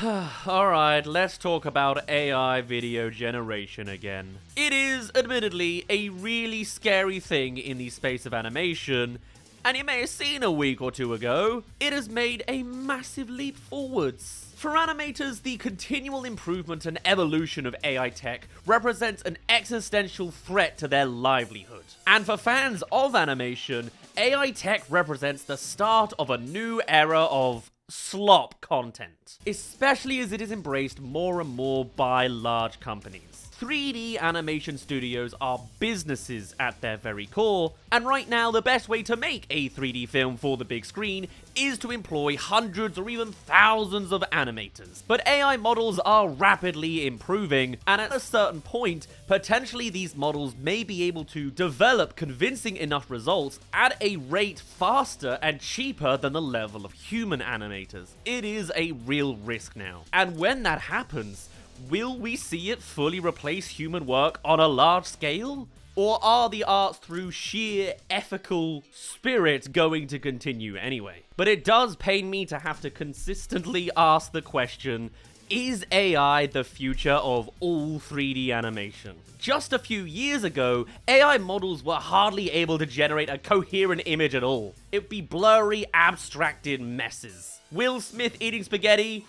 Alright, let's talk about AI video generation again. It is, admittedly, a really scary thing in the space of animation, and you may have seen a week or two ago, it has made a massive leap forwards. For animators, the continual improvement and evolution of AI tech represents an existential threat to their livelihood. And for fans of animation, AI tech represents the start of a new era of slop content, especially as it is embraced more and more by large companies. 3D animation studios are businesses at their very core, and right now the best way to make a 3D film for the big screen is to employ hundreds or even thousands of animators. But AI models are rapidly improving, and at a certain point, potentially these models may be able to develop convincing enough results at a rate faster and cheaper than the level of human animators. It is a real risk now. And when that happens, will we see it fully replace human work on a large scale? Or are the arts through sheer ethical spirit going to continue anyway? But it does pain me to have to consistently ask the question, is AI the future of all 3D animation? Just a few years ago, AI models were hardly able to generate a coherent image at all. It'd be blurry, abstracted messes. Will Smith eating spaghetti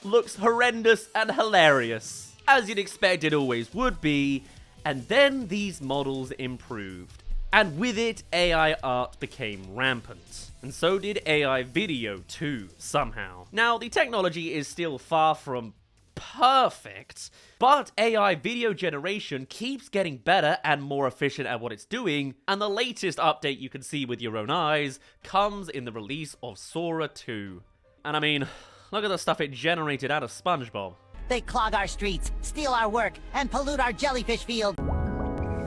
looks horrendous and hilarious, as you'd expect it always would be, and then these models improved. And with it, AI art became rampant. And so did AI video too, somehow. Now, the technology is still far from perfect, but AI video generation keeps getting better and more efficient at what it's doing, and the latest update you can see with your own eyes comes in the release of Sora 2. And I mean, look at the stuff it generated out of SpongeBob. They clog our streets, steal our work, and pollute our jellyfish field.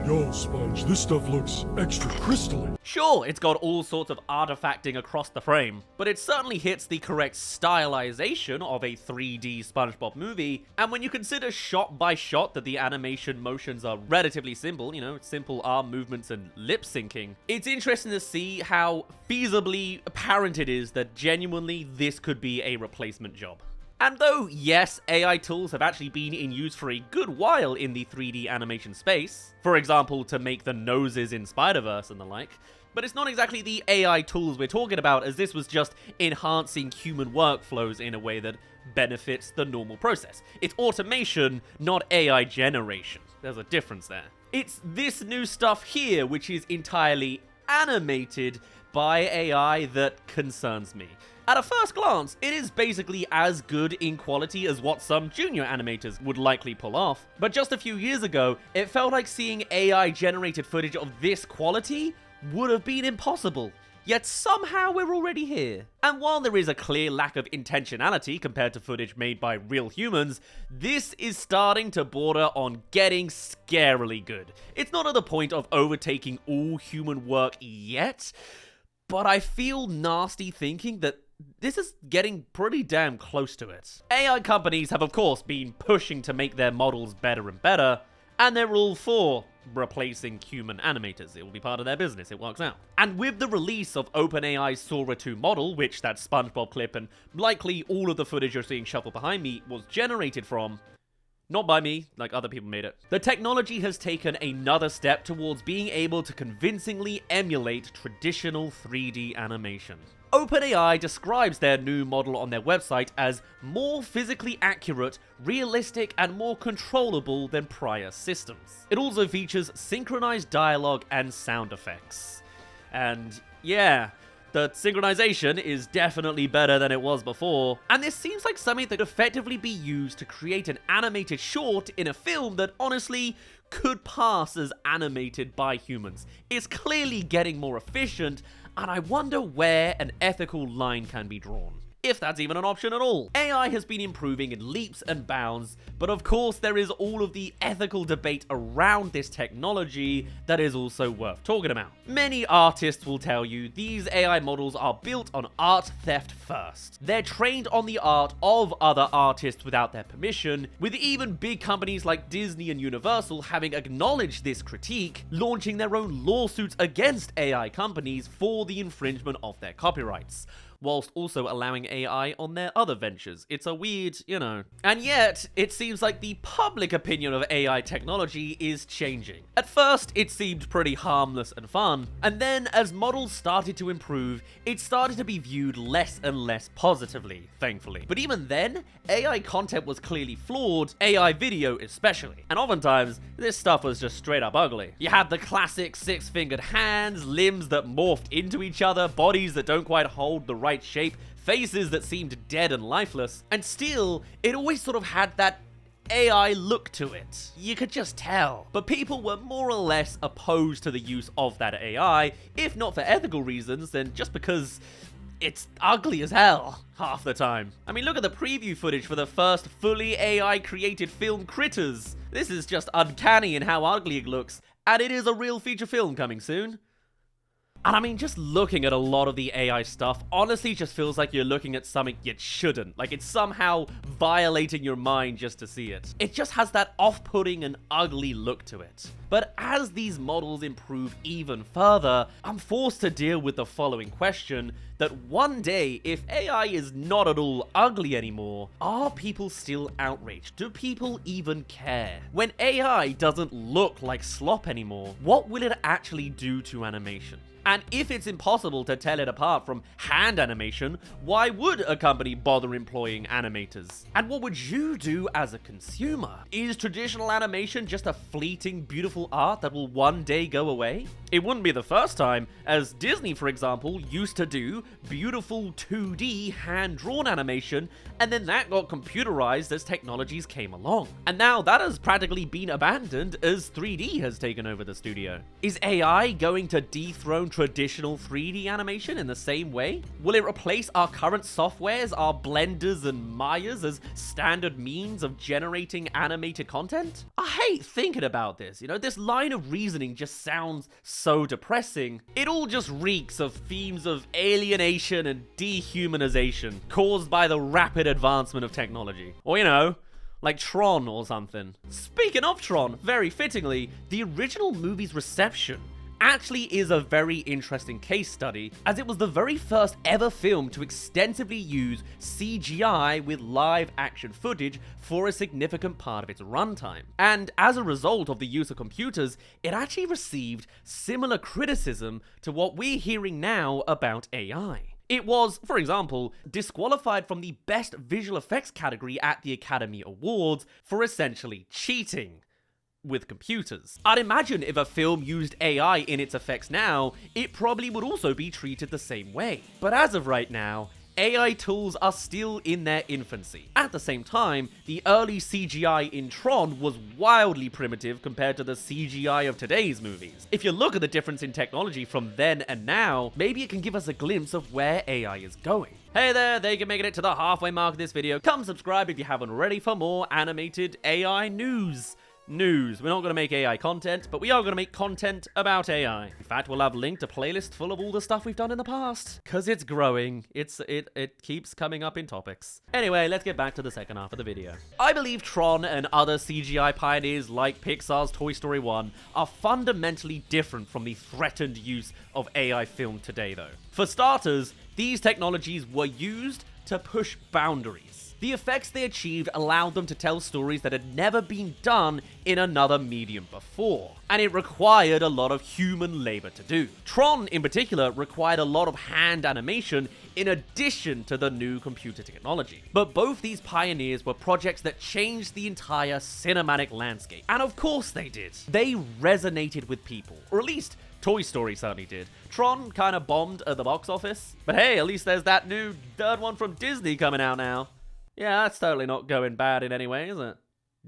Yo, Sponge, this stuff looks extra crystalline. Sure, it's got all sorts of artifacting across the frame, but it certainly hits the correct stylization of a 3D SpongeBob movie, and when you consider shot by shot that the animation motions are relatively simple, simple arm movements and lip syncing, it's interesting to see how feasibly apparent it is that genuinely this could be a replacement job. And though, yes, AI tools have actually been in use for a good while in the 3D animation space, for example, to make the noses in Spider-Verse and the like, but it's not exactly the AI tools we're talking about, as this was just enhancing human workflows in a way that benefits the normal process. It's automation, not AI generation. There's a difference there. It's this new stuff here, which is entirely animated by AI, that concerns me. At a first glance, it is basically as good in quality as what some junior animators would likely pull off, but just a few years ago, it felt like seeing AI-generated footage of this quality would have been impossible. Yet somehow we're already here. And while there is a clear lack of intentionality compared to footage made by real humans, this is starting to border on getting scarily good. It's not at the point of overtaking all human work yet, but I feel nasty thinking that this is getting pretty damn close to it. AI companies have of course been pushing to make their models better and better, and they're all for replacing human animators. It will be part of their business, it works out. And with the release of OpenAI's Sora 2 model, which that SpongeBob clip and likely all of the footage you're seeing shuffled behind me was generated from, not by me, like other people made it. The technology has taken another step towards being able to convincingly emulate traditional 3D animation. OpenAI describes their new model on their website as more physically accurate, realistic, and more controllable than prior systems. It also features synchronized dialogue and sound effects. And yeah, the synchronization is definitely better than it was before, and this seems like something that could effectively be used to create an animated short in a film that honestly could pass as animated by humans. It's clearly getting more efficient, and I wonder where an ethical line can be drawn, if that's even an option at all. AI has been improving in leaps and bounds, but of course there is all of the ethical debate around this technology that is also worth talking about. Many artists will tell you these AI models are built on art theft first. They're trained on the art of other artists without their permission, with even big companies like Disney and Universal having acknowledged this critique, launching their own lawsuits against AI companies for the infringement of their copyrights. whilst also allowing AI on their other ventures. It's a weird, you know. And yet, it seems like the public opinion of AI technology is changing. At first, it seemed pretty harmless and fun, and then as models started to improve, it started to be viewed less and less positively, thankfully. But even then, AI content was clearly flawed, AI video especially. And oftentimes, this stuff was just straight up ugly. You had the classic six-fingered hands, limbs that morphed into each other, bodies that don't quite hold the right shape, faces that seemed dead and lifeless, and still, it always sort of had that AI look to it. You could just tell. But people were more or less opposed to the use of that AI, if not for ethical reasons, then just because it's ugly as hell half the time. I mean, look at the preview footage for the first fully AI-created film, Critters. This is just uncanny in how ugly it looks, and it is a real feature film coming soon. And I mean, just looking at a lot of the AI stuff honestly just feels like you're looking at something you shouldn't. Like it's somehow violating your mind just to see it. It just has that off-putting and ugly look to it. But as these models improve even further, I'm forced to deal with the following question, that one day, if AI is not at all ugly anymore, are people still outraged? Do people even care? When AI doesn't look like slop anymore, what will it actually do to animation? And if it's impossible to tell it apart from hand animation, why would a company bother employing animators? And what would you do as a consumer? Is traditional animation just a fleeting, beautiful art that will one day go away? It wouldn't be the first time, as Disney, for example, used to do beautiful 2D hand-drawn animation, and then that got computerized as technologies came along. And now that has practically been abandoned as 3D has taken over the studio. Is AI going to dethrone traditional 3D animation in the same way? Will it replace our current softwares, our Blenders and Mayas, as standard means of generating animated content? I hate thinking about this, you know, this line of reasoning just sounds so depressing. It all just reeks of themes of alienation and dehumanization caused by the rapid advancement of technology. Or, you know, like Tron or something. Speaking of Tron, very fittingly, the original movie's reception actually is a very interesting case study, as it was the very first ever film to extensively use CGI with live action footage for a significant part of its runtime. And as a result of the use of computers, it actually received similar criticism to what we're hearing now about AI. It was, for example, disqualified from the Best Visual Effects category at the Academy Awards for essentially cheating with computers. I'd imagine if a film used AI in its effects now, it probably would also be treated the same way. But as of right now, AI tools are still in their infancy. At the same time, the early CGI in Tron was wildly primitive compared to the CGI of today's movies. If you look at the difference in technology from then and now, maybe it can give us a glimpse of where AI is going. Hey there you can make it to the halfway mark of this video. Come subscribe if you haven't already for more animated AI news. We're not going to make AI content, but we are going to make content about AI. In fact, we'll have linked a playlist full of all the stuff we've done in the past. Because it's growing. It keeps coming up in topics. Anyway, let's get back to the second half of the video. I believe Tron and other CGI pioneers like Pixar's Toy Story 1 are fundamentally different from the threatened use of AI film today, though. For starters, these technologies were used to push boundaries. The effects they achieved allowed them to tell stories that had never been done in another medium before, and it required a lot of human labor to do. Tron, in particular, required a lot of hand animation in addition to the new computer technology. But both these pioneers were projects that changed the entire cinematic landscape. And of course they did. They resonated with people, or at least Toy Story certainly did. Tron kind of bombed at the box office, but hey, at least there's that new third one from Disney coming out now. Yeah, that's totally not going bad in any way, is it?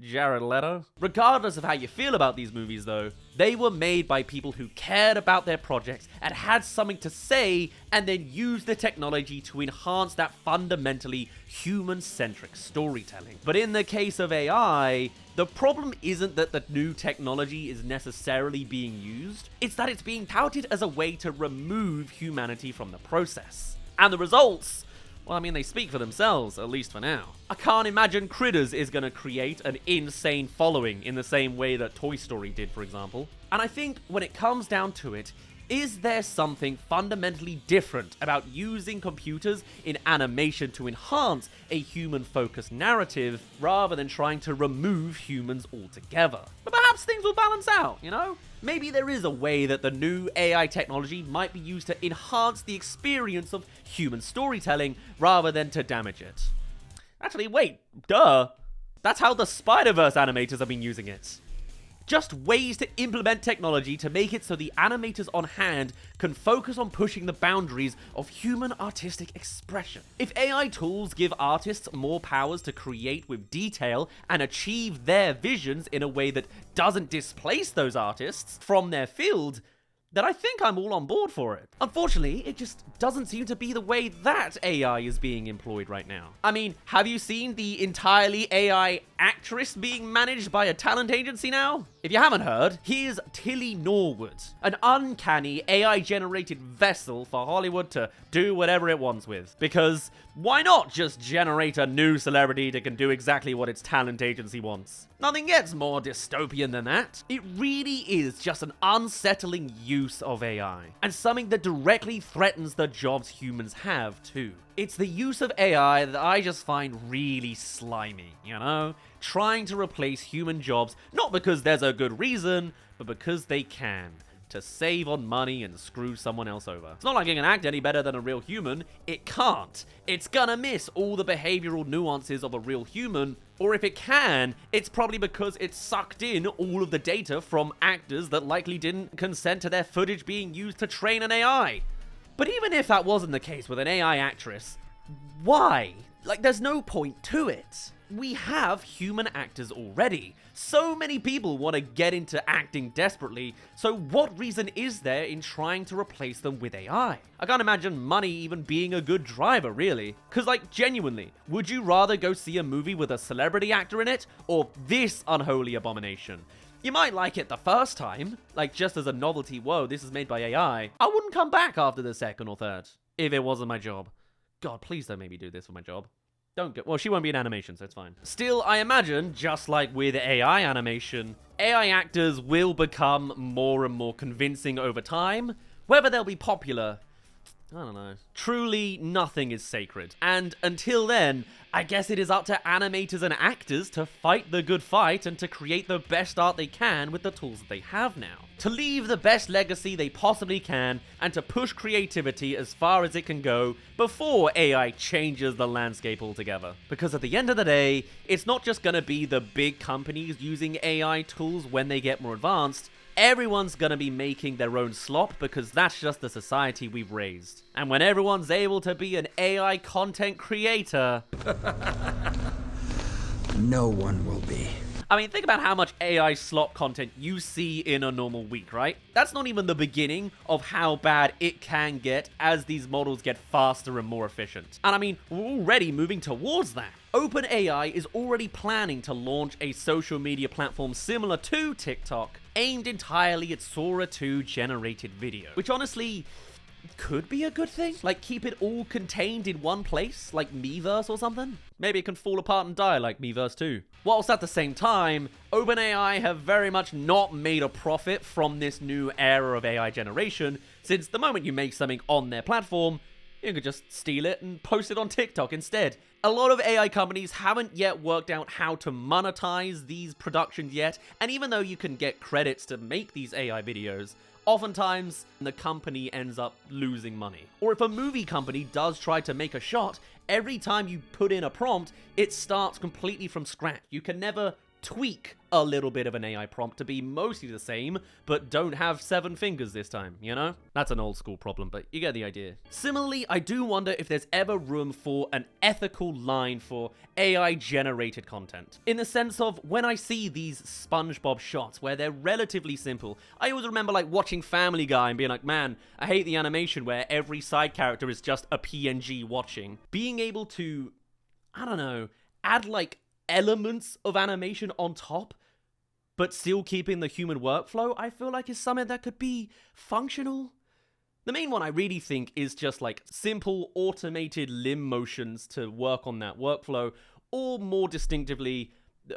Jared Leto. Regardless of how you feel about these movies, though, they were made by people who cared about their projects and had something to say, and then used the technology to enhance that fundamentally human-centric storytelling. But in the case of AI, the problem isn't that the new technology is necessarily being used, it's that it's being touted as a way to remove humanity from the process. And the results, well, I mean, they speak for themselves, at least for now. I can't imagine Critters is going to create an insane following in the same way that Toy Story did, for example. And I think when it comes down to it, Is there something fundamentally different about using computers in animation to enhance a human-focused narrative rather than trying to remove humans altogether? But perhaps things will balance out, you know? Maybe there is a way that the new AI technology might be used to enhance the experience of human storytelling rather than to damage it. Actually, wait, duh. That's how the Spider-Verse animators have been using it. Just ways to implement technology to make it so the animators on hand can focus on pushing the boundaries of human artistic expression. If AI tools give artists more powers to create with detail and achieve their visions in a way that doesn't displace those artists from their field, then I think I'm all on board for it. Unfortunately, it just doesn't seem to be the way that AI is being employed right now. I mean, have you seen the entirely AI actress being managed by a talent agency now? If you haven't heard, here's Tilly Norwood, an uncanny AI-generated vessel for Hollywood to do whatever it wants with. Because why not just generate a new celebrity that can do exactly what its talent agency wants? Nothing gets more dystopian than that. It really is just an unsettling use of AI, and something that directly threatens the jobs humans have too. It's the use of AI that I just find really slimy, you know? Trying to replace human jobs, not because there's a good reason, but because they can, to save on money and screw someone else over. It's not like it can act any better than a real human. It can't. It's gonna miss all the behavioral nuances of a real human, or if it can, it's probably because it sucked in all of the data from actors that likely didn't consent to their footage being used to train an AI. But even if that wasn't the case with an AI actress, why? Like, there's no point to it. We have human actors already. So many people want to get into acting desperately, so what reason is there in trying to replace them with AI? I can't imagine money even being a good driver, really. Cause like, genuinely, would you rather go see a movie with a celebrity actor in it, or this unholy abomination? You might like it the first time, like just as a novelty, whoa, this is made by AI. I wouldn't come back after the second or third, if it wasn't my job. God, please don't make me do this for my job. Don't go. Well, she won't be in animation, so it's fine. Still, I imagine, just like with AI animation, AI actors will become more and more convincing over time. Whether they'll be popular, I don't know. Truly, nothing is sacred. And until then, I guess it is up to animators and actors to fight the good fight and to create the best art they can with the tools that they have now. To leave the best legacy they possibly can and to push creativity as far as it can go before AI changes the landscape altogether. Because at the end of the day, it's not just gonna be the big companies using AI tools when they get more advanced. Everyone's gonna be making their own slop because that's just the society we've raised. And when everyone's able to be an AI content creator, no one will be. I mean, think about how much AI slop content you see in a normal week, right? That's not even the beginning of how bad it can get as these models get faster and more efficient. And I mean, we're already moving towards that. OpenAI is already planning to launch a social media platform similar to TikTok, aimed entirely at Sora 2 generated video, which honestly could be a good thing. Like, keep it all contained in one place, like Miiverse or something. Maybe it can fall apart and die like Miiverse 2. Whilst at the same time, OpenAI have very much not made a profit from this new era of AI generation, since the moment you make something on their platform, you could just steal it and post it on TikTok instead. A lot of AI companies haven't yet worked out how to monetize these productions yet, and even though you can get credits to make these AI videos, oftentimes the company ends up losing money. Or if a movie company does try to make a shot, every time you put in a prompt, it starts completely from scratch. You can never tweak a little bit of an AI prompt to be mostly the same, but don't have 7 fingers this time, you know? That's an old school problem, but you get the idea. Similarly, I do wonder if there's ever room for an ethical line for AI generated content. In the sense of, when I see these SpongeBob shots where they're relatively simple, I always remember like watching Family Guy and being like, man, I hate the animation where every side character is just a PNG watching. Being able to, I don't know, add like elements of animation on top, but still keeping the human workflow, I feel like is something that could be functional. The main one I really think is just like simple automated limb motions to work on that workflow, or more distinctively,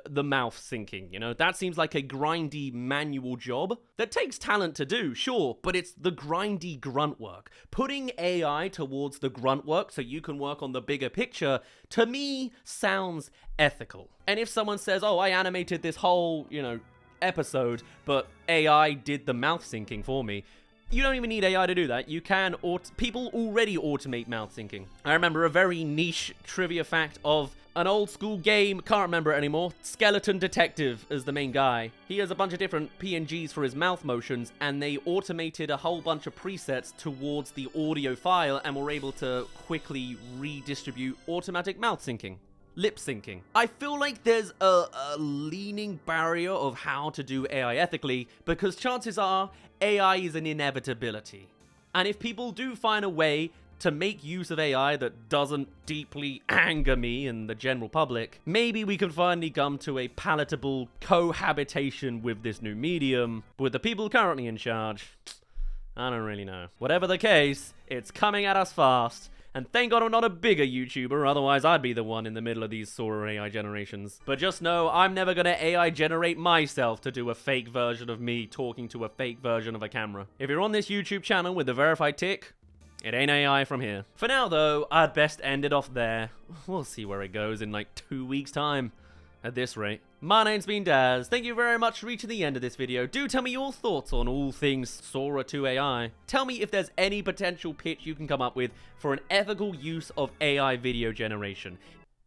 the mouth syncing, you know? That seems like a grindy manual job that takes talent to do, sure, but it's the grindy grunt work. Putting AI towards the grunt work so you can work on the bigger picture, to me, sounds ethical. And if someone says, oh, I animated this whole, you know, episode, but AI did the mouth syncing for me, you don't even need AI to do that. You can, people already automate mouth syncing. I remember a very niche trivia fact of an old school game, can't remember it anymore, Skeleton Detective is the main guy. He has a bunch of different PNGs for his mouth motions, and they automated a whole bunch of presets towards the audio file and were able to quickly redistribute automatic mouth syncing. Lip syncing. I feel like there's a leaning barrier of how to do AI ethically, because chances are AI is an inevitability. And if people do find a way to make use of AI that doesn't deeply anger me and the general public, maybe we can finally come to a palatable cohabitation with this new medium, with the people currently in charge. I don't really know. Whatever the case, it's coming at us fast. And thank God I'm not a bigger YouTuber, otherwise I'd be the one in the middle of these Sora AI generations. But just know, I'm never gonna AI generate myself to do a fake version of me talking to a fake version of a camera. If you're on this YouTube channel with the verified tick, it ain't AI from here. For now though, I'd best end it off there. We'll see where it goes in like 2 weeks' time. At this rate. My name's been Daz. Thank you very much for reaching the end of this video. Do tell me your thoughts on all things Sora 2 AI. Tell me if there's any potential pitch you can come up with for an ethical use of AI video generation.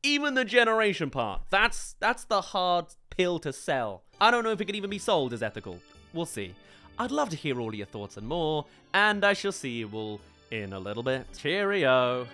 Even the generation part. That's the hard pill to sell. I don't know if it can even be sold as ethical. We'll see. I'd love to hear all of your thoughts and more, and I shall see you all in a little bit. Cheerio.